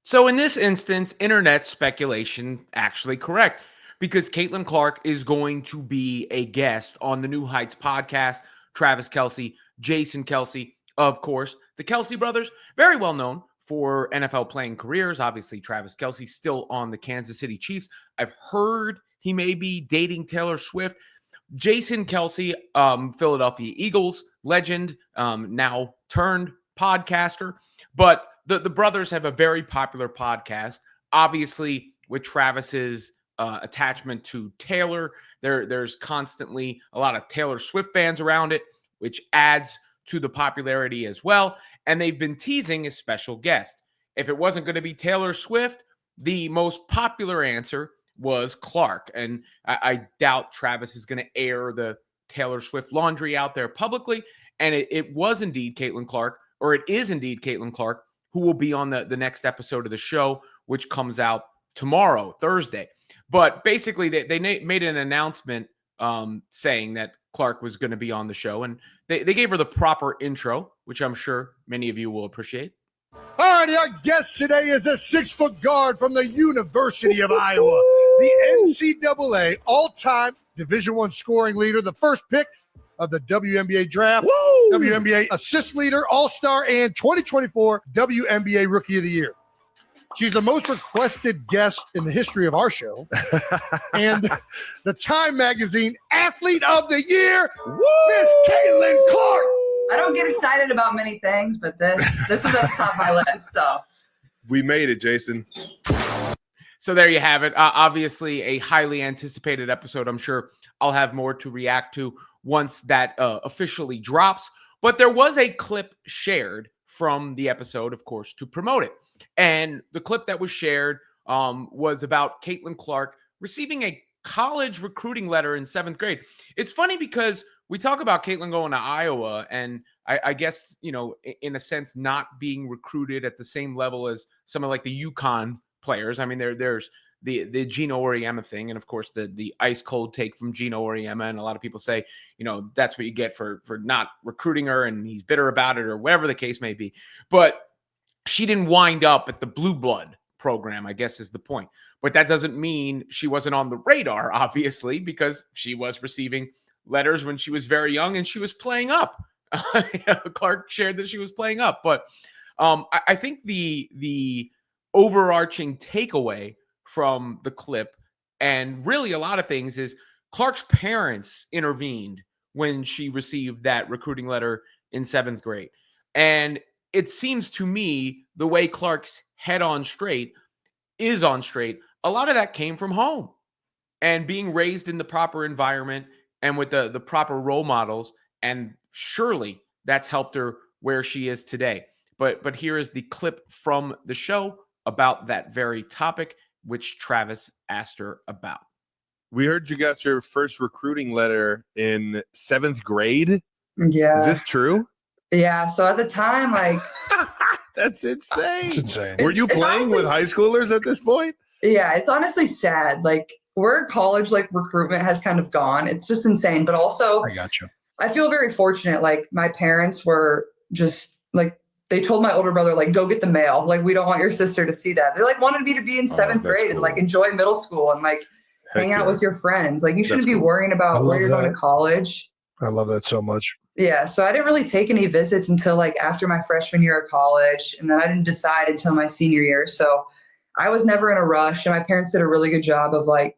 So in this instance, internet speculation actually correct because Caitlyn Clark is going to be a guest on the New Heights podcast. Travis Kelce, Jason Kelce, of course, the Kelce brothers, very well known for NFL playing careers. Obviously, Travis Kelce still on the Kansas City Chiefs. I've heard he may be dating Taylor Swift. Jason Kelce, Philadelphia Eagles legend, now turned podcaster. But the brothers have a very popular podcast. Obviously, with Travis's attachment to Taylor, there's constantly a lot of Taylor Swift fans around it, which adds to the popularity as well. And they've been teasing a special guest. If it wasn't going to be Taylor Swift, the most popular answer was Clark. And I doubt Travis is going to air the Taylor Swift laundry out there publicly. And it was indeed Caitlyn Clark, or it is indeed Caitlyn Clark, who will be on the next episode of the show, which comes out tomorrow, Thursday. But basically, they made an announcement saying that Clark was going to be on the show. And they gave her the proper intro, which I'm sure many of you will appreciate. All right, our guest today is a 6-foot guard from the University of Iowa, the NCAA all-time Division I scoring leader, the first pick of the WNBA draft, WNBA assist leader, all-star, and 2024 WNBA Rookie of the Year. She's the most requested guest in the history of our show, and the Time Magazine Athlete of the Year, Miss Caitlyn Clark. I don't get excited about many things, but this is at the top of my list. So we made it, Jason. So there you have it. Obviously, a highly anticipated episode. I'm sure I'll have more to react to once that officially drops. But there was a clip shared from the episode, of course, to promote it. And the clip that was shared was about Caitlyn Clark receiving a college recruiting letter in 7th grade. It's funny because we talk about Caitlyn going to Iowa and I guess, you know, in a sense, not being recruited at the same level as someone like the UConn players. I mean, there's the Gino Auriemma thing. And of course, the ice cold take from Gino Auriemma. And a lot of people say, you know, that's what you get for not recruiting her and he's bitter about it or whatever the case may be. But she didn't wind up at the Blue Blood program, I guess is the point. But that doesn't mean she wasn't on the radar, obviously, because she was receiving letters when she was very young and she was playing up. Clark shared that she was playing up. But I think the overarching takeaway from the clip and really a lot of things is Clark's parents intervened when she received that recruiting letter in 7th grade. And it seems to me the way Clark's head on straight is on straight. A lot of that came from home and being raised in the proper environment and with the proper role models. And surely that's helped her where she is today. But here is the clip from the show about that very topic, which Travis asked her about. We heard you got your first recruiting letter in 7th grade. yeah, Is this true? yeah. So at the time, like, That's insane. It's insane. Were you It's playing honestly- with high schoolers at this point? yeah, it's honestly sad. Like where college like recruitment has kind of gone, it's just insane. But also, I got you. I feel very fortunate. Like my parents were just like they told my older brother like go get the mail. Like we don't want your sister to see that. They like wanted me to be in 7th that's grade and like cool. enjoy middle school and like hang out with your friends. Like you shouldn't be cool. worrying I about where love you're going that. to college. I love that so much. Yeah, so I didn't really take any visits until like after my freshman year of college, and then I didn't decide until my senior year. So I was never in a rush, and my parents did a really good job of like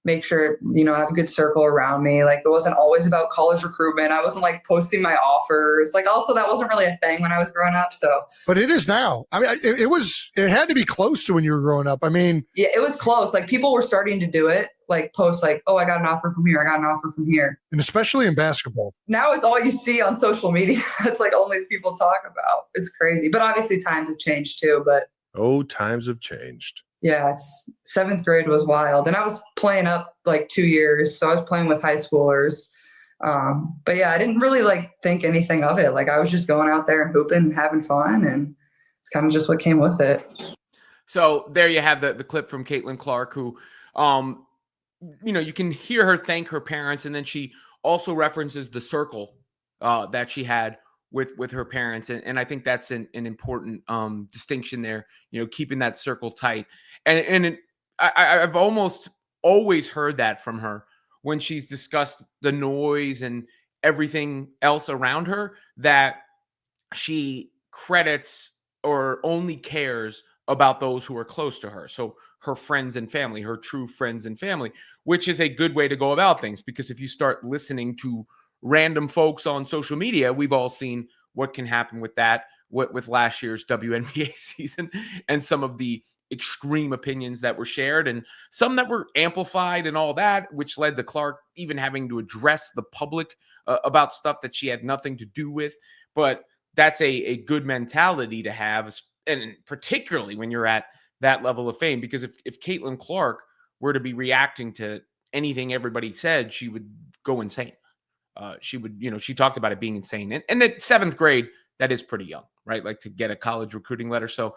make sure, you know, I have a good circle around me. Like it wasn't always about college recruitment. I wasn't like posting my offers. Like also that wasn't really a thing when I was growing up. So But it is now. I mean, it had to be close to when you were growing up. I mean, yeah, it was close. Like people were starting to do it, like post like, oh, I got an offer from here. I got an offer from here. and especially in basketball. Now it's all you see on social media. It's like only people talk about. It's crazy. But obviously times have changed too. But Oh, times have changed. yeah, it's 7th grade was wild. And I was playing up like 2 years. So I was playing with high schoolers. But yeah, I didn't really like think anything of it. Like I was just going out there and hooping and having fun. And it's kind of just what came with it. So there you have the clip from Caitlyn Clark, who, you know, you can hear her thank her parents. And then she also references the circle that she had with her parents, and I think that's an important distinction there. Keeping that circle tight, and I've almost always heard that from her when she's discussed the noise and everything else around her, that she credits or only cares about those who are close to her. So her friends and family, her true friends and family, which is a good way to go about things, because if you start listening to random folks on social media, we've all seen what can happen with that, with last year's WNBA season and some of the extreme opinions that were shared and some that were amplified and all that, which led to Clark even having to address the public about stuff that she had nothing to do with. But that's a good mentality to have, and particularly when you're at that level of fame, because if Caitlyn Clark were to be reacting to anything everybody said, she would go insane. She would, she talked about it being insane. And that 7th grade, that is pretty young, right? Like, to get a college recruiting letter. So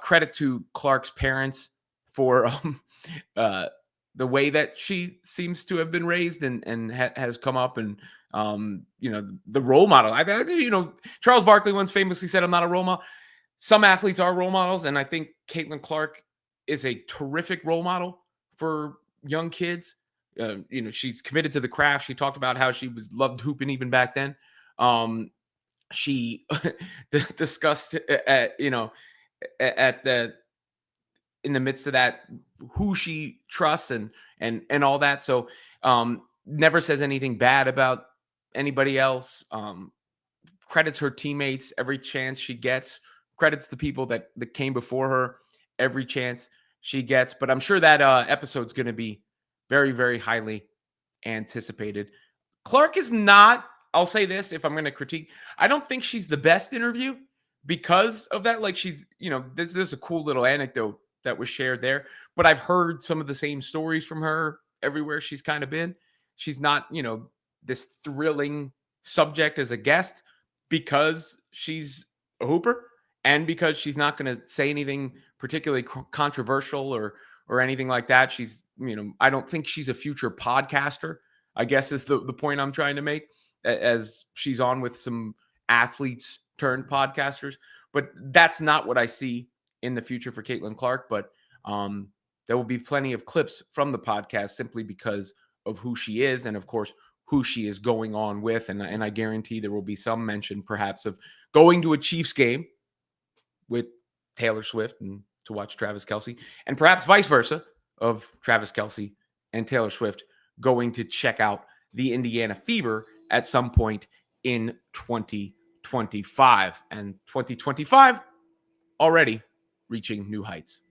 credit to Clark's parents for the way that she seems to have been raised and has come up, and the role model. Charles Barkley once famously said, "I'm not a role model." Some athletes are role models, and I think Caitlyn Clark is a terrific role model for young kids. She's committed to the craft. She talked about how she loved hooping even back then. She discussed in the midst of that, who she trusts and all that. So never says anything bad about anybody else. Credits her teammates every chance she gets. Credits the people that came before her every chance she gets. But I'm sure that episode's going to be very, very highly anticipated. Clark is not, I'll say this, if I'm going to critique, I don't think she's the best interview because of that. Like, she's, there's a cool little anecdote that was shared there, but I've heard some of the same stories from her everywhere she's kind of been. She's not, this thrilling subject as a guest because she's a hooper and because she's not going to say anything particularly controversial or anything like that. She's, I don't think she's a future podcaster, I guess is the point I'm trying to make, as she's on with some athletes turned podcasters. But that's not what I see in the future for Caitlyn Clark. But there will be plenty of clips from the podcast simply because of who she is and, of course, who she is going on with. And I guarantee there will be some mention perhaps of going to a Chiefs game with Taylor Swift and to watch Travis Kelce, and perhaps vice versa, of Travis Kelce and Taylor Swift going to check out the Indiana Fever at some point in 2025. And 2025 already reaching new heights.